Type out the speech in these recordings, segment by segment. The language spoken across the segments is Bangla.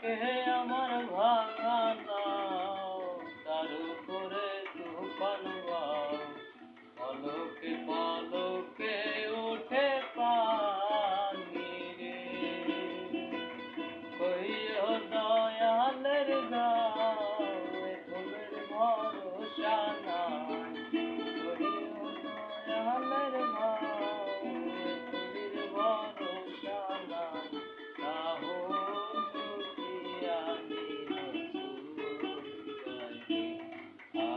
আমার ভাঙা নাও, তার উপরে তুফান বাও, পলকে পলকে ওঠে পানি রে। কইও দয়ালের গাও, এ ফুলের ভরসা নাই। কইও দয়ালের গাও, এ ফুলের ভরসা নাই।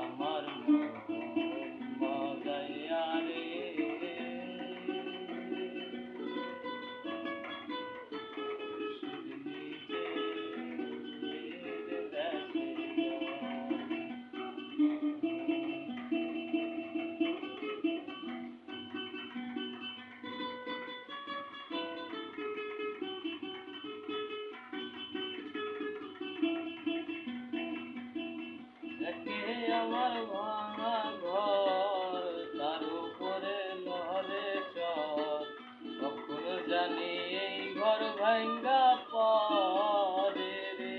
আমার মজাইয়া রে, আমার ভাঙা ঘর, তার উপরে লহরে চর। কখনো জানি এই ঘর ভাঙ্গা পরে রে।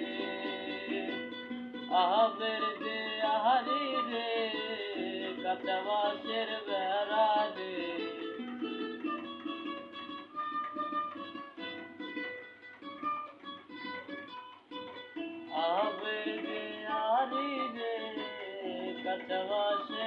আহাবের যে আহারি রে, কাঁচা বাঁশের বেড়া রে। আহাবের যে আহারি রে, কাঁচা বাঁশের